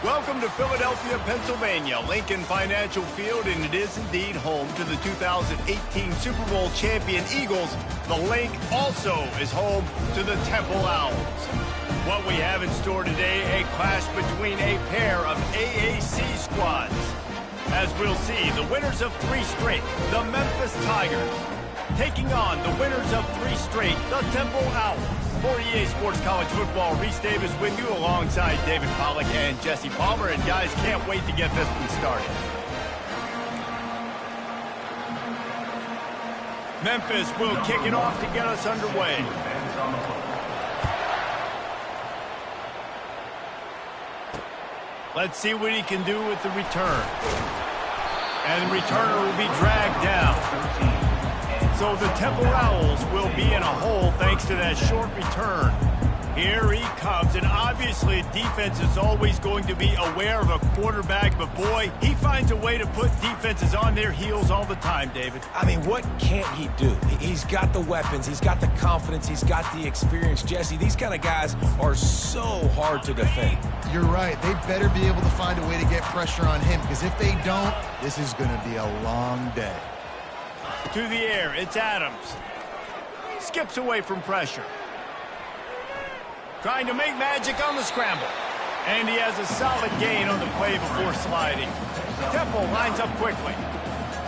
Welcome to Philadelphia, Pennsylvania, Lincoln Financial Field, and it is indeed home to the 2018 Super Bowl champion Eagles. The Link also is home to the Temple Owls. What we have in store today, a clash between a pair of AAC squads. As we'll see, the winners of 3 straight, the Memphis Tigers, taking on the winners of 3 straight, the Temple Owls. For EA Sports College Football, Reese Davis with you alongside David Pollack and Jesse Palmer. And guys, can't wait to get this one started. Memphis will kick it off to get us underway. Let's see what he can do with the return. And the returner will be dragged down. So the Temple Owls will be in a hole thanks to that short return. Here he comes, and obviously defense is always going to be aware of a quarterback, but boy, he finds a way to put defenses on their heels all the time, David. I mean, what can't he do? He's got the weapons, he's got the confidence, he's got the experience. Jesse, these kind of guys are so hard to defend. You're right. They better be able to find a way to get pressure on him, because if they don't, this is going to be a long day. To the air, it's Adams. Skips away from pressure. Trying to make magic on the scramble. And he has a solid gain on the play before sliding. Temple lines up quickly.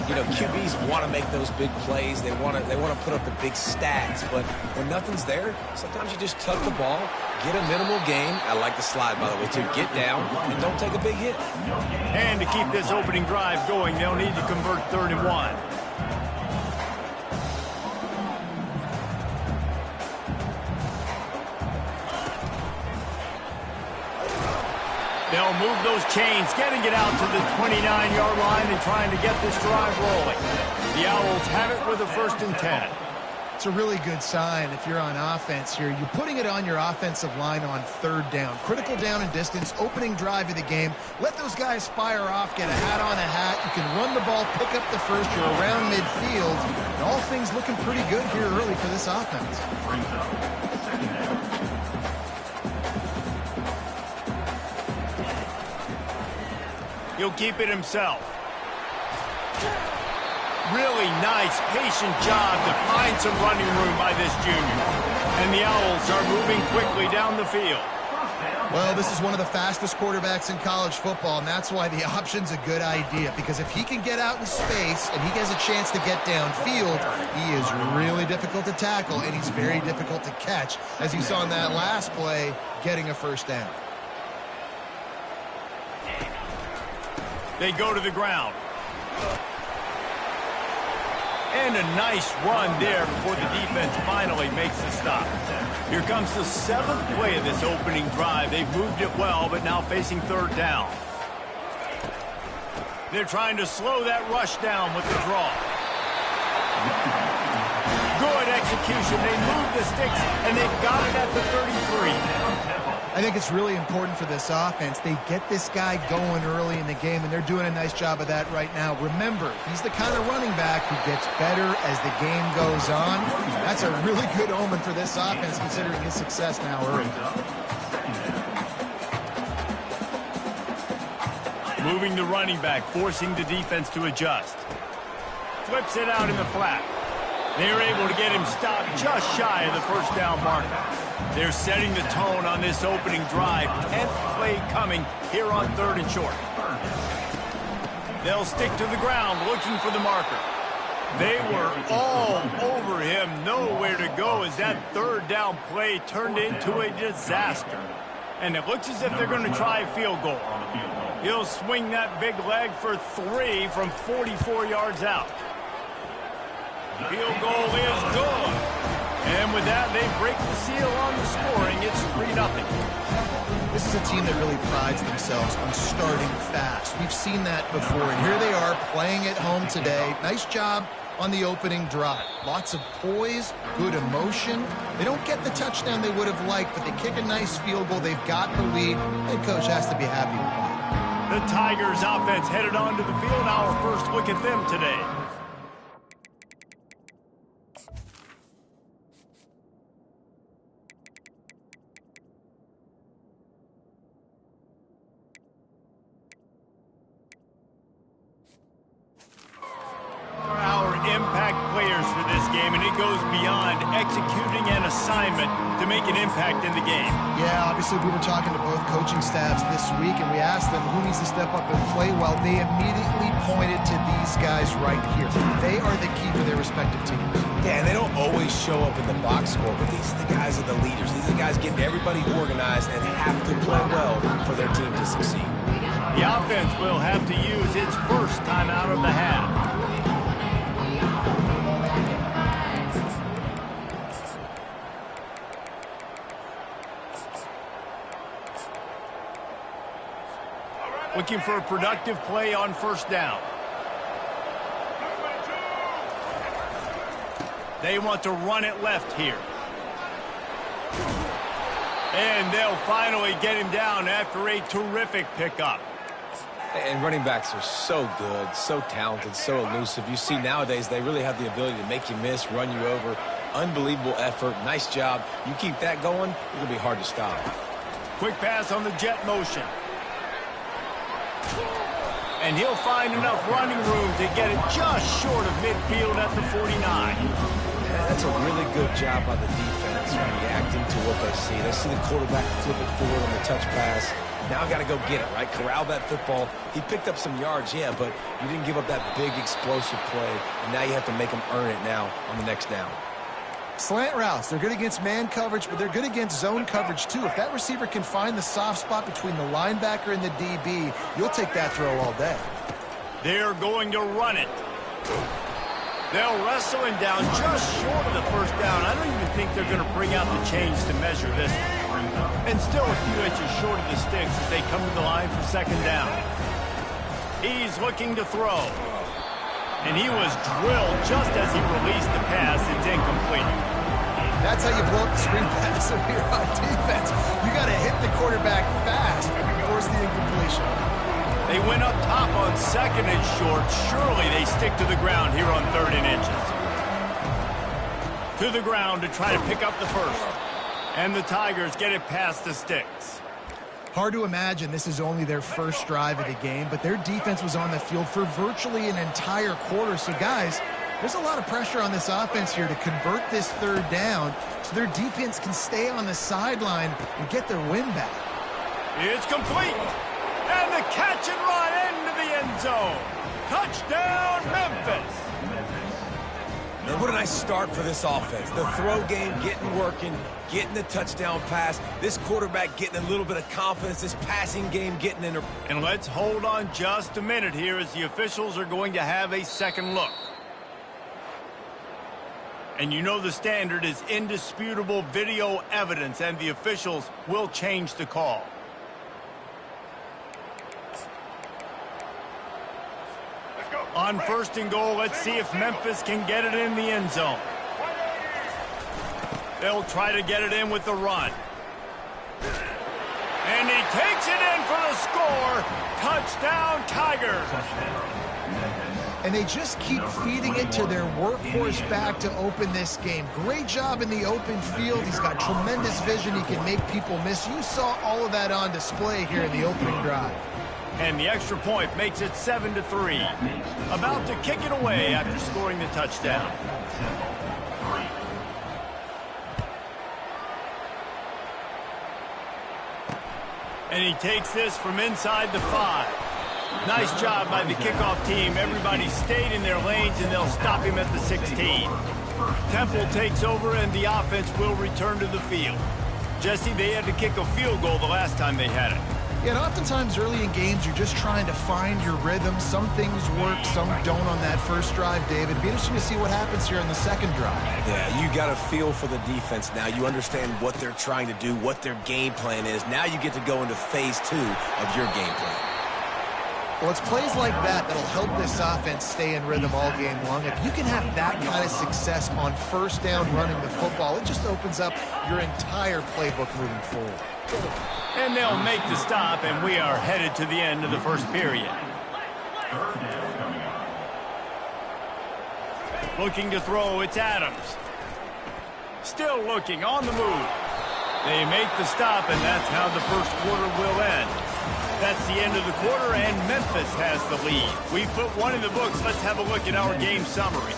You know, QBs want to make those big plays. They want to put up the big stats. But when nothing's there, sometimes you just tuck the ball, get a minimal gain. I like the slide, by the way, too. Get down and don't take a big hit. And to keep this opening drive going, they'll need to convert 3rd and 1. They'll move those chains, getting it out to the 29-yard line and trying to get this drive rolling. The Owls have it with a 1st and 10. It's a really good sign if you're on offense here. You're putting it on your offensive line on 3rd down. Critical down and distance, opening drive of the game. Let those guys fire off, get a hat on a hat. You can run the ball, pick up the first. You're around midfield. And all things looking pretty good here early for this offense. He'll keep it himself. Really nice, patient job to find some running room by this junior. And the Owls are moving quickly down the field. Well, this is one of the fastest quarterbacks in college football, and that's why the option's a good idea. Because if he can get out in space and he has a chance to get downfield, he is really difficult to tackle, and he's very difficult to catch. As you saw in that last play, getting a 1st down. They go to the ground. And a nice run there before the defense finally makes the stop. Here comes the 7th play of this opening drive. They've moved it well, but now facing 3rd down. They're trying to slow that rush down with the draw. Good execution. They move the sticks, and they've got it at the 33. I think it's really important for this offense. They get this guy going early in the game, and they're doing a nice job of that right now. Remember, he's the kind of running back who gets better as the game goes on. That's a really good omen for this offense, considering his success now early. Moving the running back, forcing the defense to adjust. Flips it out in the flat. They're able to get him stopped just shy of the 1st down marker. They're setting the tone on this opening drive. 10th play coming here on 3rd and short. They'll stick to the ground looking for the marker. They were all over him. Nowhere to go as that 3rd down play turned into a disaster. And it looks as if they're going to try a field goal. He'll swing that big leg for 3 from 44 yards out. Field goal is good. And with that, they break the seal on the scoring. It's 3-0. This is a team that really prides themselves on starting fast. We've seen that before, and here they are playing at home today. Nice job on the opening drive. Lots of poise, good emotion. They don't get the touchdown they would have liked, but they kick a nice field goal. They've got the lead. Head coach has to be happy with that. The Tigers offense headed onto the field. Our first look at them today. game, and it goes beyond executing an assignment to make an impact in the game. Yeah, obviously we were talking to both coaching staffs this week, and we asked them who needs to step up and play well. They immediately pointed to these guys right here. They are the key for their respective teams. Yeah, and they don't always show up in the box score, but these are the guys that are the leaders. These are the guys getting everybody organized and have to play well for their team to succeed. The offense will have to use its first timeout of the half. Looking for a productive play on first down. They want to run it left here. And they'll finally get him down after a terrific pickup. And running backs are so good, so talented, so elusive. You see nowadays they really have the ability to make you miss, run you over. Unbelievable effort. Nice job. You keep that going, it'll be hard to stop. Quick pass on the jet motion. And he'll find enough running room to get it just short of midfield at the 49. Yeah, that's a really good job by the defense, reacting to what they see. They see the quarterback flip it forward on the touch pass. Now I got to go get it, right? Corral that football. He picked up some yards, yeah, but you didn't give up that big explosive play, and now you have to make him earn it now on the next down. Slant routes, they're good against man coverage, but they're good against zone coverage too. If that receiver can find the soft spot between the linebacker and the DB, you'll take that throw all day. They're going to run it. They'll wrestle him down just short of the first down. I don't even think they're going to bring out the chains to measure this. And still a few inches short of the sticks as they come to the line for second down. He's looking to throw. And he was drilled just as he released the pass. It's incomplete. That's how you blow up the screen pass here on defense. You got to hit the quarterback fast and force the incompletion. They went up top on second and short. Surely they stick to the ground here on third and inches. To the ground to try to pick up the first. And the Tigers get it past the sticks. Hard to imagine this is only their first drive of the game, but their defense was on the field for virtually an entire quarter. So, guys, there's a lot of pressure on this offense here to convert this third down so their defense can stay on the sideline and get their win back. It's complete. And the catch and run into the end zone. Touchdown, Memphis. And what a nice start for this offense. The throw game getting working, getting the touchdown pass. This quarterback getting a little bit of confidence. This passing game getting in. And let's hold on just a minute here as the officials are going to have a second look. And you know the standard is indisputable video evidence, and the officials will change the call. On first and goal, let's see if Memphis can get it in the end zone. They'll try to get it in with the run. And he takes it in for the score. Touchdown, Tigers. And they just keep feeding it to their workhorse back to open this game. Great job in the open field. He's got tremendous vision. He can make people miss. You saw all of that on display here in the opening drive. And the extra point makes it 7-3. About to kick it away after scoring the touchdown. And he takes this from inside the 5. Nice job by the kickoff team. Everybody stayed in their lanes, and they'll stop him at the 16. Temple takes over, and the offense will return to the field. Jesse, they had to kick a field goal the last time they had it. Yeah, and oftentimes early in games, you're just trying to find your rhythm. Some things work, some don't on that first drive, David. It'd be interesting to see what happens here in the second drive. Yeah, you got a feel for the defense now. You understand what they're trying to do, what their game plan is. Now you get to go into phase 2 of your game plan. Well, it's plays like that that'll help this offense stay in rhythm all game long. If you can have that kind of success on first down running the football, it just opens up your entire playbook moving forward. And they'll make the stop, and we are headed to the end of the first period. Looking to throw, it's Adams. Still looking, on the move. They make the stop, and that's how the first quarter will end. That's the end of the quarter, and Memphis has the lead. We put one in the books. Let's have a look at our game summary.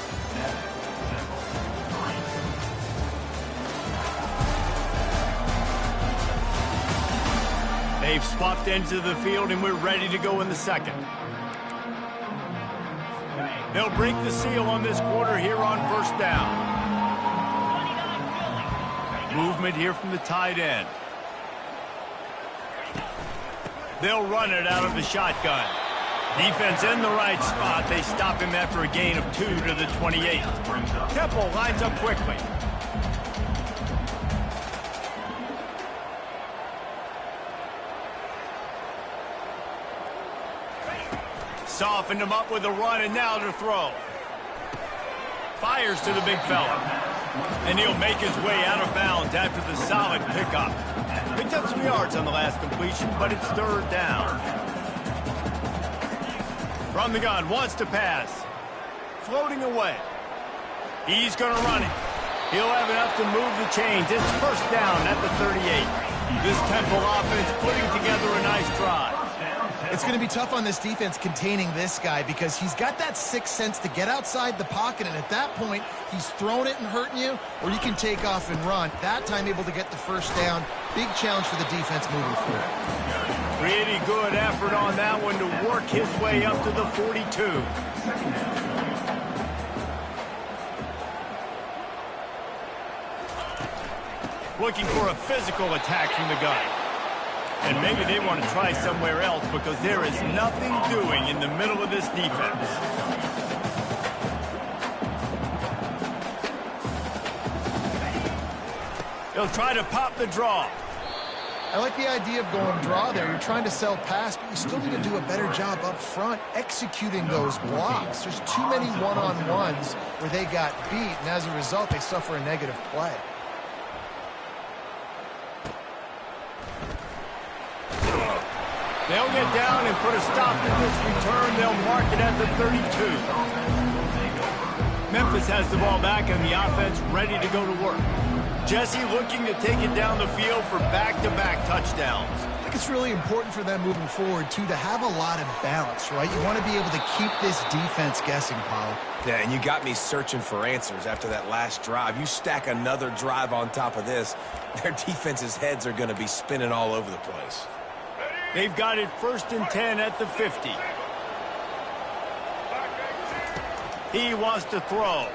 They've swapped ends of the field, and we're ready to go in the second. They'll break the seal on this quarter here on first down. Movement here from the tight end. They'll run it out of the shotgun. Defense in the right spot. They stop him after a gain of 2 to the 28. Temple lines up quickly. Softened him up with a run, and now to throw. Fires to the big fella. And he'll make his way out of bounds after the solid pickup. Picked up some yards on the last completion, but it's third down. From the gun, wants to pass. Floating away. He's going to run it. He'll have enough to move the chains. It's first down at the 38. This Temple offense putting together a nice drive. It's going to be tough on this defense containing this guy because he's got that sixth sense to get outside the pocket, and at that point, he's throwing it and hurting you, or you can take off and run. That time able to get the first down. Big challenge for the defense moving forward. Pretty good effort on that one to work his way up to the 42. Looking for a physical attack from the gun. And maybe they want to try somewhere else because there is nothing doing in the middle of this defense. They'll try to pop the draw. I like the idea of going draw there. You're trying to sell pass, but you still need to do a better job up front executing those blocks. There's too many one-on-ones where they got beat, and as a result, they suffer a negative play. They'll get down and put a stop to this return. They'll mark it at the 32. Memphis has the ball back and the offense ready to go to work. Jesse looking to take it down the field for back-to-back touchdowns. I think it's really important for them moving forward, too, to have a lot of balance, right? You want to be able to keep this defense guessing, Paul. Yeah, and you got me searching for answers after that last drive. You stack another drive on top of this, their defense's heads are going to be spinning all over the place. They've got it first and 10 at the 50. He wants to throw.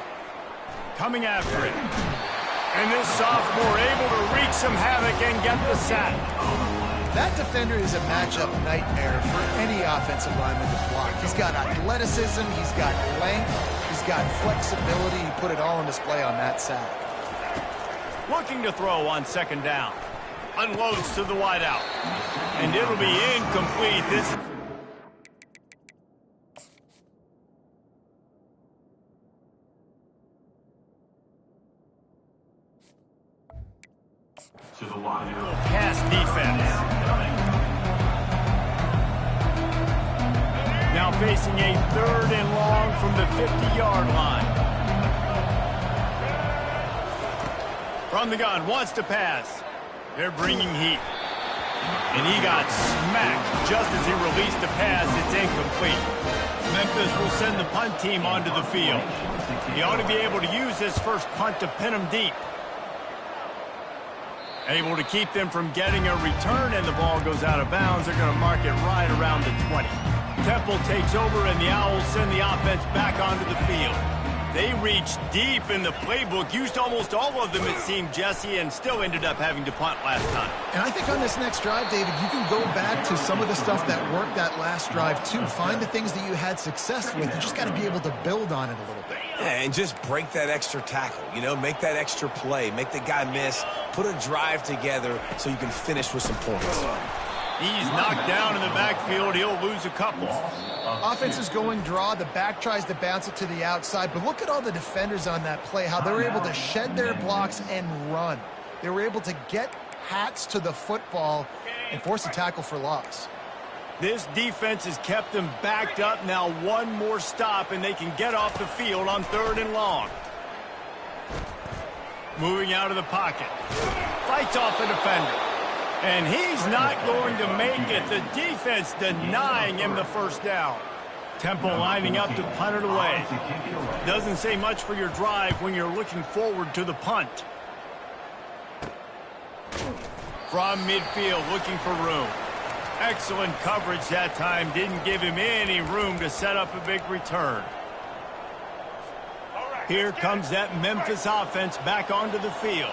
Coming after it. And this sophomore able to wreak some havoc and get the sack. That defender is a matchup nightmare for any offensive lineman to block. He's got athleticism, he's got length, he's got flexibility. He put it all on display on that sack. Looking to throw on second down. Unloads to the wideout. And it'll be incomplete. This to the wideout. Pass defense. Now facing a third and long from the 50-yard line. From the gun, wants to pass. They're bringing heat. And he got smacked just as he released the pass. It's incomplete. Memphis will send the punt team onto the field. He ought to be able to use this first punt to pin them deep. Able to keep them from getting a return, and the ball goes out of bounds. They're going to mark it right around the 20. Temple takes over, and the Owls send the offense back onto the field. They reached deep in the playbook, used almost all of them, it seemed, Jesse, and still ended up having to punt last time. And I think on this next drive, David, you can go back to some of the stuff that worked that last drive, too. Find the things that you had success with. You just got to be able to build on it a little bit. Yeah, and just break that extra tackle, you know, make that extra play, make the guy miss, put a drive together so you can finish with some points. He's knocked down in the backfield. He'll lose a couple. Offense is going draw. The back tries to bounce it to the outside. But look at all the defenders on that play, how they were able to shed their blocks and run. They were able to get hats to the football and force a tackle for loss. This defense has kept them backed up. Now one more stop, and they can get off the field on third and long. Moving out of the pocket. Fights off a defender. And he's not going to make it. The defense denying him the first down. Temple lining up to punt it away. Doesn't say much for your drive when you're looking forward to the punt. From midfield, looking for room. Excellent coverage that time. Didn't give him any room to set up a big return. Here comes that Memphis offense back onto the field.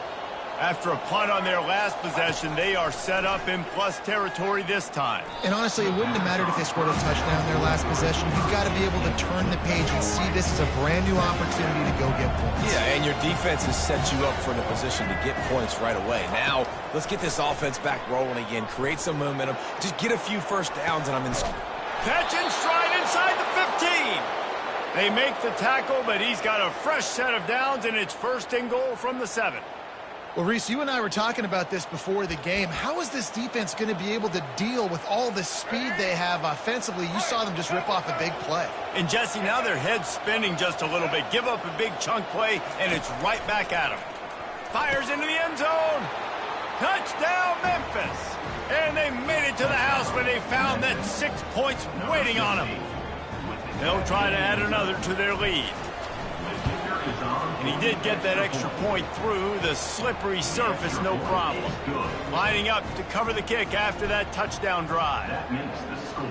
After a punt on their last possession, they are set up in plus territory this time. And honestly, it wouldn't have mattered if they scored a touchdown in their last possession. You've got to be able to turn the page and see this as a brand new opportunity to go get points. Yeah, and your defense has set you up for a position to get points right away. Now, let's get this offense back rolling again, create some momentum, just get a few first downs, and I'm in. Catch and stride inside the 15. They make the tackle, but he's got a fresh set of downs, and it's first and goal from the 7. Well, Reese, you and I were talking about this before the game. How is this defense going to be able to deal with all the speed they have offensively? You saw them just rip off a big play. And, Jesse, now their head's spinning just a little bit. Give up a big chunk play, and it's right back at them. Fires into the end zone. Touchdown, Memphis. And they made it to the house when they found that 6 points waiting on them. They'll try to add another to their lead. And he did get that extra point through the slippery surface, no problem. Lining up to cover the kick after that touchdown drive. That makes the score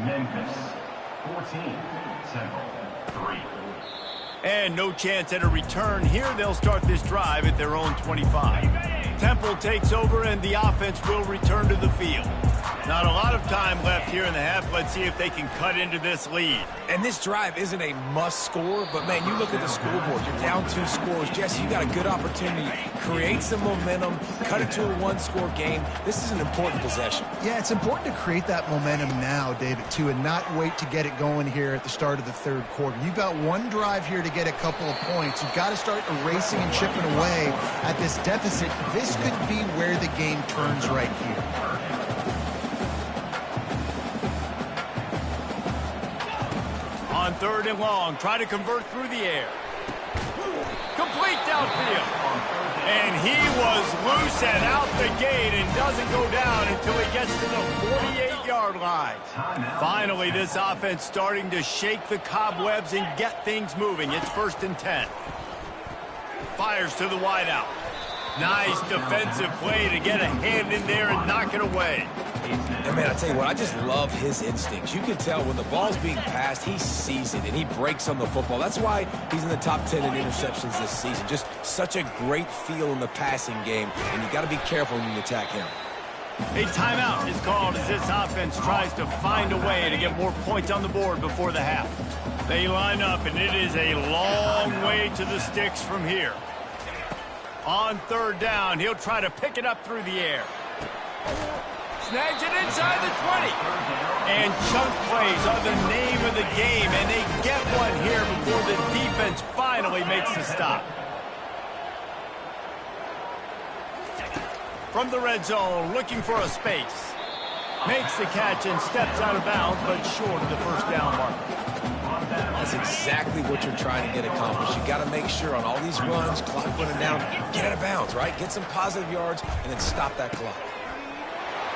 Memphis 14, Temple 3. And no chance at a return here. They'll start this drive at their own 25. Temple takes over and the offense will return to the field. Not a lot of time left here in the half. Let's see if they can cut into this lead. And this drive isn't a must score, but, man, you look at the scoreboard. You're down 2 scores. Jesse, you got a good opportunity. Create some momentum. Cut it to a 1-score game. This is an important possession. Yeah, it's important to create that momentum now, David, too, and not wait to get it going here at the start of the third quarter. You've got one drive here to get a couple of points. You've got to start erasing and chipping away at this deficit. This could be where the game turns right here. On 3rd and long, try to convert through the air. Complete downfield. And he was loose and out the gate and doesn't go down until he gets to the 48-yard line. Finally, this offense starting to shake the cobwebs and get things moving. It's 1st and 10. Fires to the wideout. Nice defensive play to get a hand in there and knock it away. And, man, I tell you what, I just love his instincts. You can tell when the ball's being passed, he sees it, and he breaks on the football. That's why he's in the top 10 in interceptions this season. Just such a great feel in the passing game, and you got to be careful when you attack him. A timeout is called as this offense tries to find a way to get more points on the board before the half. They line up, and it is a long way to the sticks from here. On 3rd down, he'll try to pick it up through the air. Snags it inside the 20. And chunk plays are the name of the game, and they get one here before the defense finally makes the stop. From the red zone, looking for a space. Makes the catch and steps out of bounds, but short of the 1st down marker. That's exactly what you're trying to get accomplished. You got to make sure on all these runs, clock running down, get out of bounds, right? Get some positive yards, and then stop that clock.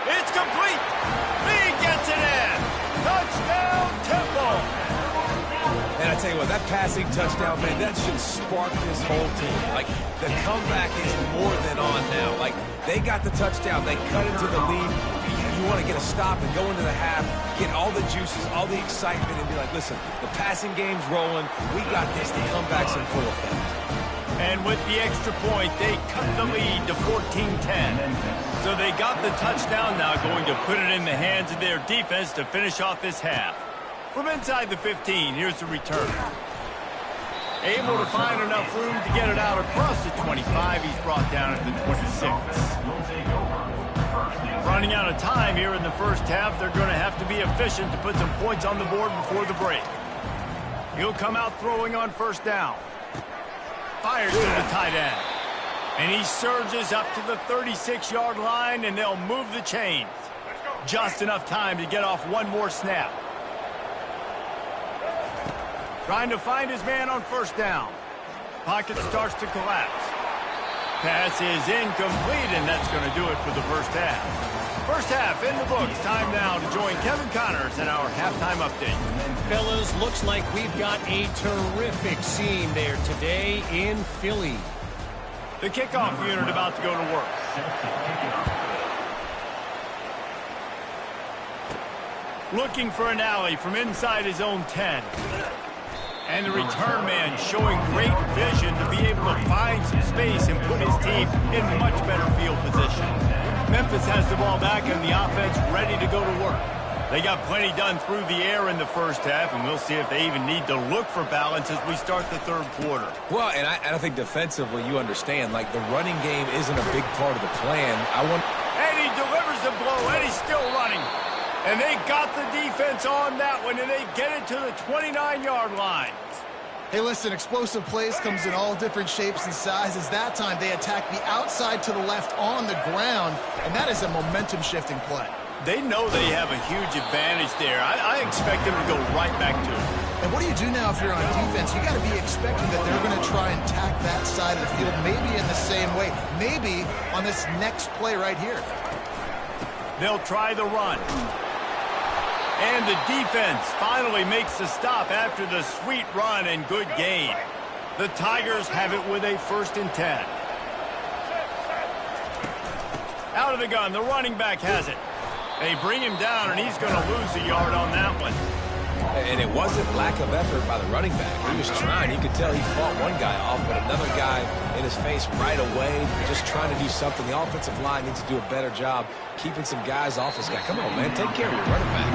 It's complete. He gets it in. Touchdown, Temple. And I tell you what, that passing touchdown, man, that should spark this whole team. Like, the comeback is more than on now. Like, they got the touchdown. They cut into the lead. You want to get a stop and go into the half, get all the juices, all the excitement, and be like, listen, the passing game's rolling. We got this. The comeback's in full effect. And with the extra point, they cut the lead to 14-10. So they got the touchdown, now going to put it in the hands of their defense to finish off this half. From inside the 15, here's the return. Able to find enough room to get it out across the 25. He's brought down at the 26. Running out of time here in the 1st half. They're going to have to be efficient to put some points on the board before the break. He'll come out throwing on 1st down. Fires to the tight end. And he surges up to the 36-yard line, and they'll move the chains. Just enough time to get off one more snap. Trying to find his man on 1st down. Pocket starts to collapse. Pass is incomplete, and that's going to do it for the 1st half. 1st half in the books. Time now to join Kevin Connors in our halftime update. Fellas, looks like we've got a terrific scene there today in Philly. The kickoff unit about to go to work. Looking for an alley from inside his own 10. And the return man showing great vision to be able to find some space and put his team in much better field position. Memphis has the ball back and the offense ready to go to work. They got plenty done through the air in the first half, and we'll see if they even need to look for balance as we start the third quarter. Well, and I think defensively, you understand, like the running game isn't a big part of the plan. And he delivers the blow, and he's still running. And they got the defense on that one, and they get it to the 29-yard line. Hey, listen, explosive plays comes in all different shapes and sizes. That time, they attack the outside to the left on the ground, and that is a momentum-shifting play. They know they have a huge advantage there. I expect them to go right back to it. And what do you do now if you're on defense? You got to be expecting that they're going to try and tack that side of the field, maybe in the same way, maybe on this next play right here. They'll try the run. And the defense finally makes the stop after the sweet run and good gain. The Tigers have it with a 1st and 10. Out of the gun, the running back has it. They bring him down, and he's going to lose a yard on that one. And it wasn't lack of effort by the running back. He was trying. You could tell he fought one guy off, but another guy in his face right away, just trying to do something. The offensive line needs to do a better job keeping some guys off this guy. Come on, man. Take care of your running back.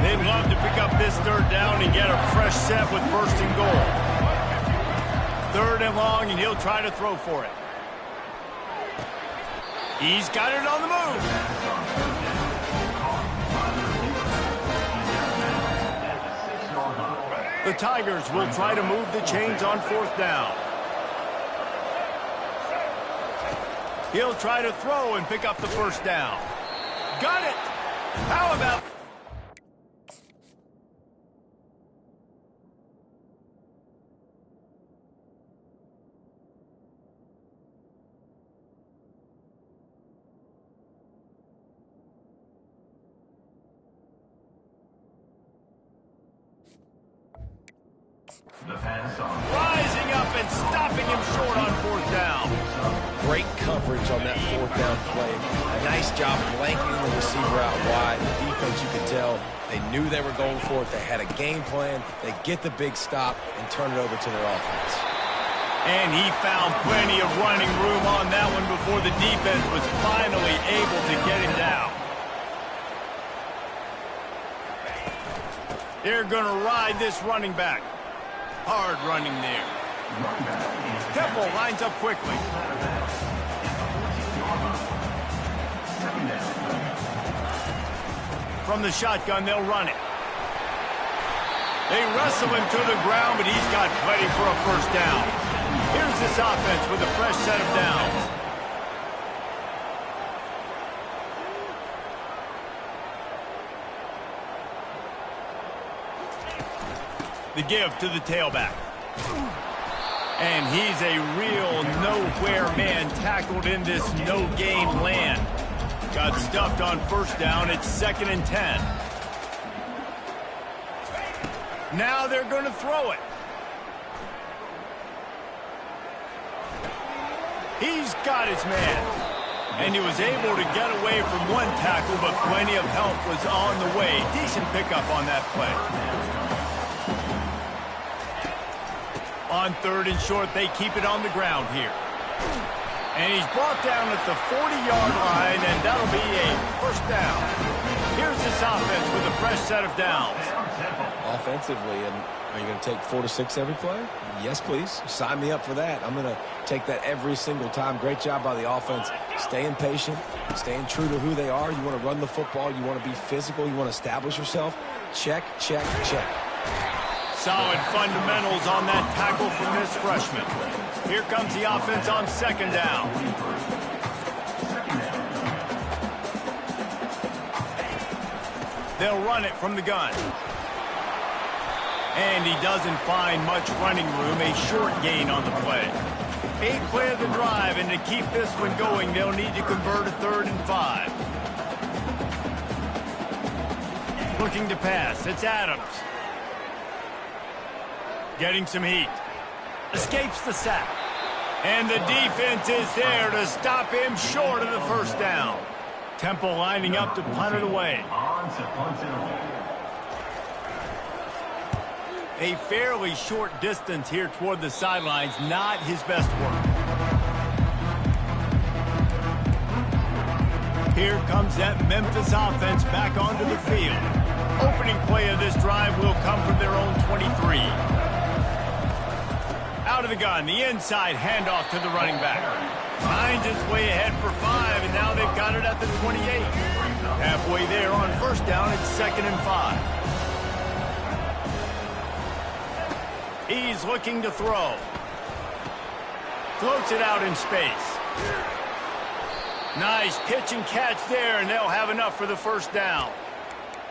They'd love to pick up this third down and get a fresh set with 1st and goal. 3rd and long, and he'll try to throw for it. He's got it on the move. The Tigers will try to move the chains on 4th down. He'll try to throw and pick up the 1st down. Got it. How about... rising up and stopping him short on 4th down. Great coverage on that 4th down play. A nice job blanketing the receiver out wide. The defense, you could tell, they knew they were going for it. They had a game plan. They get the big stop and turn it over to their offense. And he found plenty of running room on that one before the defense was finally able to get him down. They're going to ride this running back. Hard running there. Temple lines up quickly. From the shotgun, they'll run it. They wrestle him to the ground, but he's got plenty for a 1st down. Here's this offense with a fresh set of downs. The give to the tailback. And he's a real nowhere man tackled in this no-gain land. Got stuffed on 1st down. It's 2nd and 10. Now they're going to throw it. He's got his man. And he was able to get away from one tackle, but plenty of help was on the way. Decent pickup on that play. On 3rd and short, they keep it on the ground here. And he's brought down at the 40-yard line, and that'll be a 1st down. Here's this offense with a fresh set of downs. Offensively, and are you going to take 4 to 6 every play? Yes, please. Sign me up for that. I'm going to take that every single time. Great job by the offense. Staying patient, staying true to who they are. You want to run the football. You want to be physical. You want to establish yourself. Check, check, check. Solid fundamentals on that tackle from this freshman. Here comes the offense on 2nd down. They'll run it from the gun. And he doesn't find much running room, a short gain on the play. 8th play of the drive, and to keep this one going, they'll need to convert a 3rd and 5. Looking to pass, it's Adams. Getting some heat. Escapes the sack. And the defense is there to stop him short of the 1st down. Temple lining up to punt it away. On to punt it away. A fairly short distance here toward the sidelines, not his best work. Here comes that Memphis offense back onto the field. Opening play of this drive will come from their own 23. Out of the gun, the inside handoff to the running back. Finds its way ahead for 5, and now they've got it at the 28. Halfway there on first down, it's 2nd and 5. He's looking to throw. Floats it out in space. Nice pitch and catch there, and they'll have enough for the first down.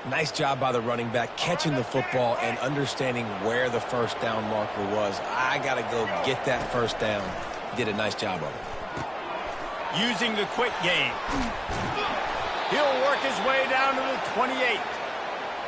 Nice job by the running back catching the football and understanding where the first down marker was. I got to go get that first down. Did a nice job of it. Using the quick game. He'll work his way down to the 28.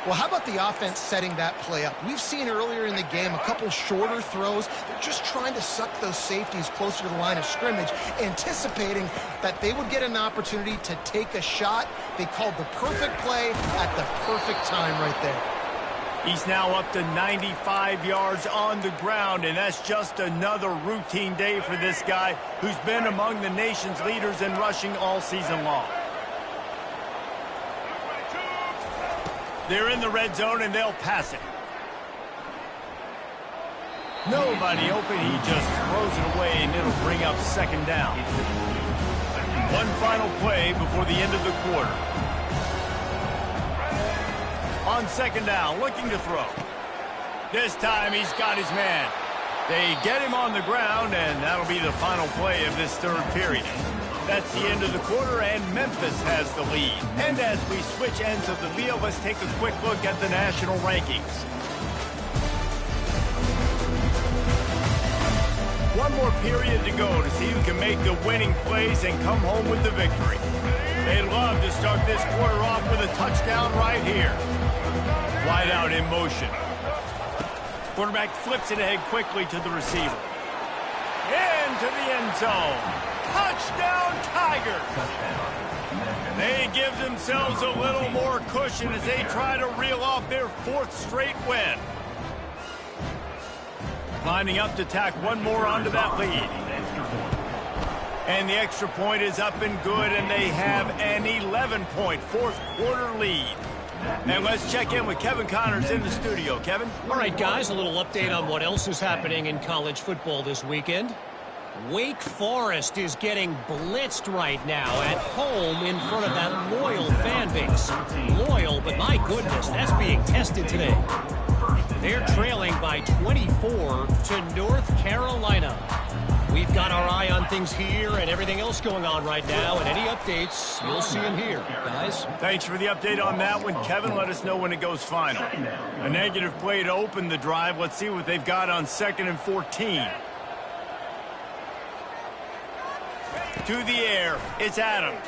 Well, how about the offense setting that play up? We've seen earlier in the game a couple shorter throws. They're just trying to suck those safeties closer to the line of scrimmage, anticipating that they would get an opportunity to take a shot. They called the perfect play at the perfect time right there. He's now up to 95 yards on the ground, and that's just another routine day for this guy who's been among the nation's leaders in rushing all season long. They're in the red zone, and they'll pass it. Nobody open. He just throws it away, and it'll bring up 2nd down. One final play before the end of the quarter. On 2nd down, looking to throw. This time, he's got his man. They get him on the ground, and that'll be the final play of this 3rd period. That's the end of the quarter, and Memphis has the lead. And as we switch ends of the field, let's take a quick look at the national rankings. One more period to go to see who can make the winning plays and come home with the victory. They'd love to start this quarter off with a touchdown right here. Wide out in motion. Quarterback flips it ahead quickly to the receiver. Into the end zone. Touchdown, Tigers! They give themselves a little more cushion as they try to reel off their 4th straight win. Lining up to tack one more onto that lead. And the extra point is up and good, and they have an 11-point 4th quarter lead. And let's check in with Kevin Connors in the studio. Kevin? All right, guys, a little update on what else is happening in college football this weekend. Wake Forest is getting blitzed right now at home in front of that loyal fan base. Loyal, but my goodness, that's being tested today. They're trailing by 24 to North Carolina. We've got our eye on things here and everything else going on right now, and any updates, you'll see them here, guys. Thanks for the update on that one, Kevin. Let us know when it goes final. A negative play to open the drive. Let's see what they've got on 2nd and 14. To the air, it's Adams.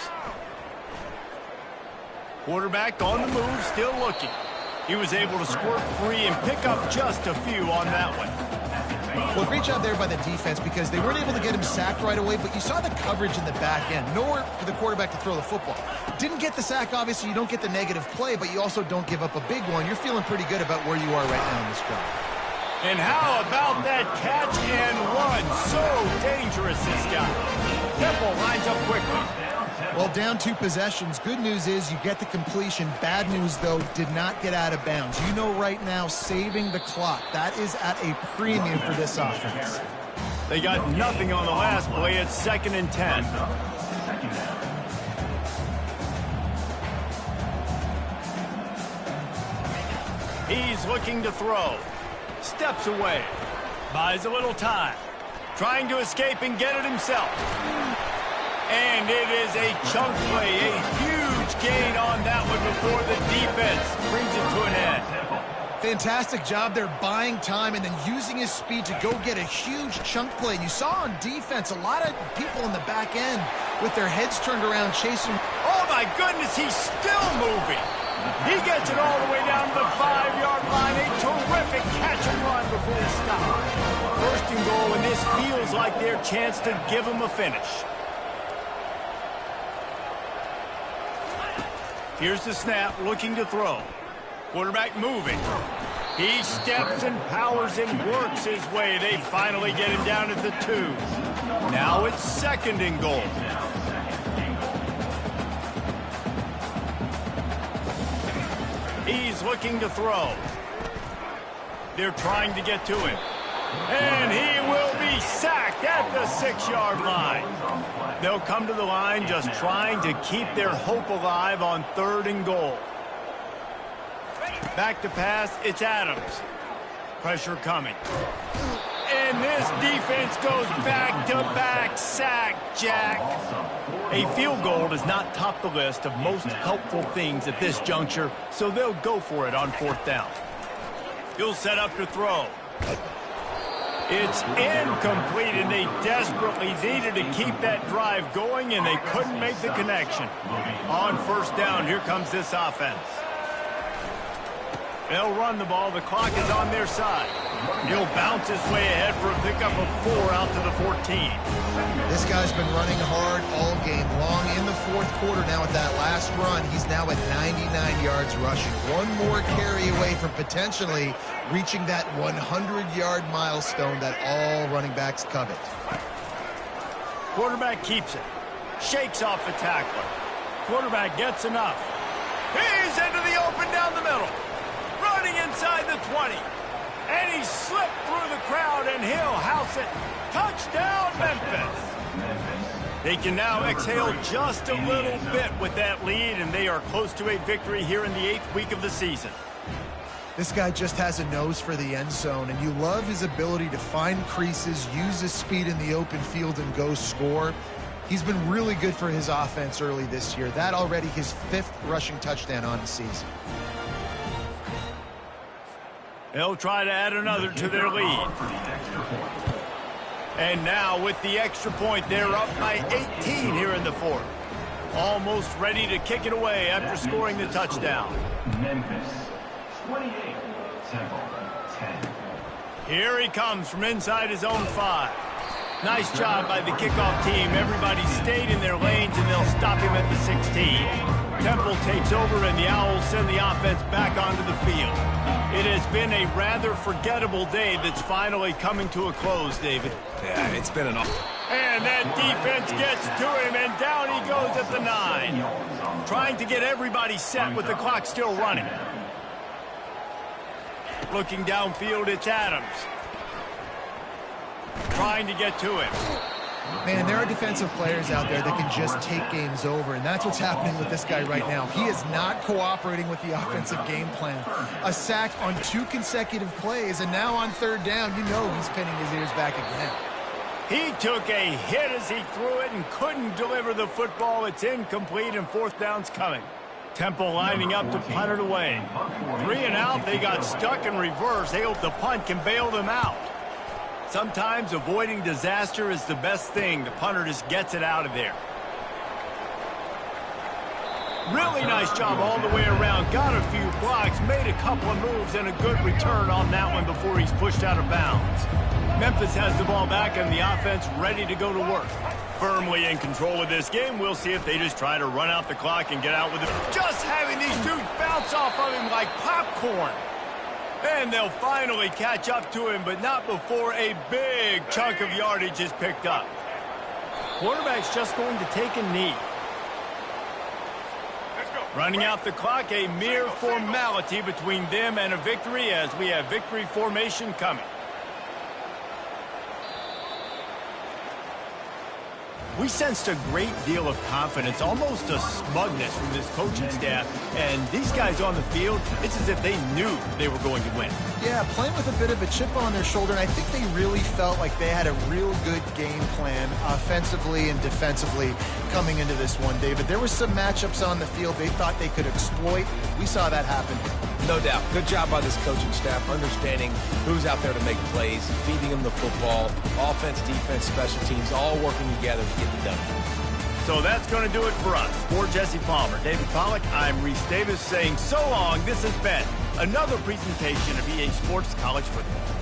Quarterback on the move, still looking. He was able to squirt free and pick up just a few on that one. Well, great job there by the defense because they weren't able to get him sacked right away, but you saw the coverage in the back end. Nowhere for the quarterback to throw the football. Didn't get the sack, obviously. You don't get the negative play, but you also don't give up a big one. You're feeling pretty good about where you are right now in this drive. And how about that catch and run? So dangerous, this guy. Temple lines up quickly. Well, down 2 possessions. Good news is you get the completion. Bad news, though, did not get out of bounds. You know right now, saving the clock. That is at a premium for this offense. They got nothing on the last play. It's 2nd and 10. He's looking to throw. Steps away. Buys a little time. Trying to escape and get it himself. And it is a chunk play. A huge gain on that one before the defense brings it to an end. Fantastic job there buying time and then using his speed to go get a huge chunk play. You saw on defense a lot of people in the back end with their heads turned around chasing. Oh, my goodness, he's still moving. He gets it all the way down to the 5-yard line. A terrific catch and run before he stops. 1st and goal, and this feels like their chance to give him a finish. Here's the snap, looking to throw. Quarterback moving. He steps and powers and works his way. They finally get him down at the 2. Now it's 2nd and goal. He's looking to throw. They're trying to get to him. And he will be sacked at the 6-yard line. They'll come to the line just trying to keep their hope alive on 3rd and goal. Back to pass, it's Adams. Pressure coming. And this defense goes back-to-back sack, Jack. A field goal does not top the list of most helpful things at this juncture, so they'll go for it on 4th down. He'll set up to throw. It's incomplete, and they desperately needed to keep that drive going, and they couldn't make the connection. On 1st down, here comes this offense. They'll run the ball. The clock is on their side. He'll bounce his way ahead for a pickup of 4 out to the 14. This guy's been running hard all game long. In the 4th quarter now with that last run, he's now at 99 yards rushing. One more carry away from potentially reaching that 100-yard milestone that all running backs covet. Quarterback keeps it. Shakes off the tackler. Quarterback gets enough. He's into the open down the middle. Running inside the 20. And he slipped through the crowd, and he'll house it. Touchdown, Memphis. They can now exhale just a little bit with that lead, and they are close to a victory here in the 8th week of the season. This guy just has a nose for the end zone, and you love his ability to find creases, use his speed in the open field, and go score. He's been really good for his offense early this year. That already his 5th rushing touchdown on the season. They'll try to add another to their lead. And now with the extra point, they're up by 18 here in the 4th. Almost ready to kick it away after scoring the touchdown. Memphis 28, Temple 10. Here he comes from inside his own 5. Nice job by the kickoff team. Everybody stayed in their lanes, and they'll stop him at the 16. Temple takes over, and the Owls send the offense back onto the field. It has been a rather forgettable day that's finally coming to a close, David. Yeah, it's been an And that defense gets to him, and down he goes at the 9. Trying to get everybody set with the clock still running. Looking downfield, it's Adams. Trying to get to him. Man, there are defensive players out there that can just take games over, and that's what's happening with this guy right now. He is not cooperating with the offensive game plan. A sack on 2 consecutive plays, and now on 3rd down, you know he's pinning his ears back again. He took a hit as he threw it and couldn't deliver the football. It's incomplete, and 4th down's coming. Temple lining up to punt it away. 3 and out, they got stuck in reverse. They hope the punt can bail them out. Sometimes avoiding disaster is the best thing. The punter just gets it out of there. Really nice job all the way around. Got a few blocks, made a couple of moves, and a good return on that one before he's pushed out of bounds. Memphis has the ball back, and the offense ready to go to work. Firmly in control of this game. We'll see if they just try to run out the clock and get out with it. Just having these dudes bounce off of him like popcorn. And they'll finally catch up to him, but not before a big chunk of yardage is picked up. Quarterback's just going to take a knee. Running out the clock, a mere formality between them and a victory as we have victory formation coming. We sensed a great deal of confidence, almost a smugness from this coaching staff. And these guys on the field, it's as if they knew they were going to win. Yeah, playing with a bit of a chip on their shoulder, and I think they really felt like they had a real good game plan offensively and defensively coming into this one, David. There were some matchups on the field they thought they could exploit. We saw that happen. No doubt. Good job by this coaching staff, understanding who's out there to make plays, feeding them the football, offense, defense, special teams, all working together to get it done. So that's going to do it for us. For Jesse Palmer, David Pollack, I'm Reese Davis saying so long. This has been another presentation of EA Sports College Football.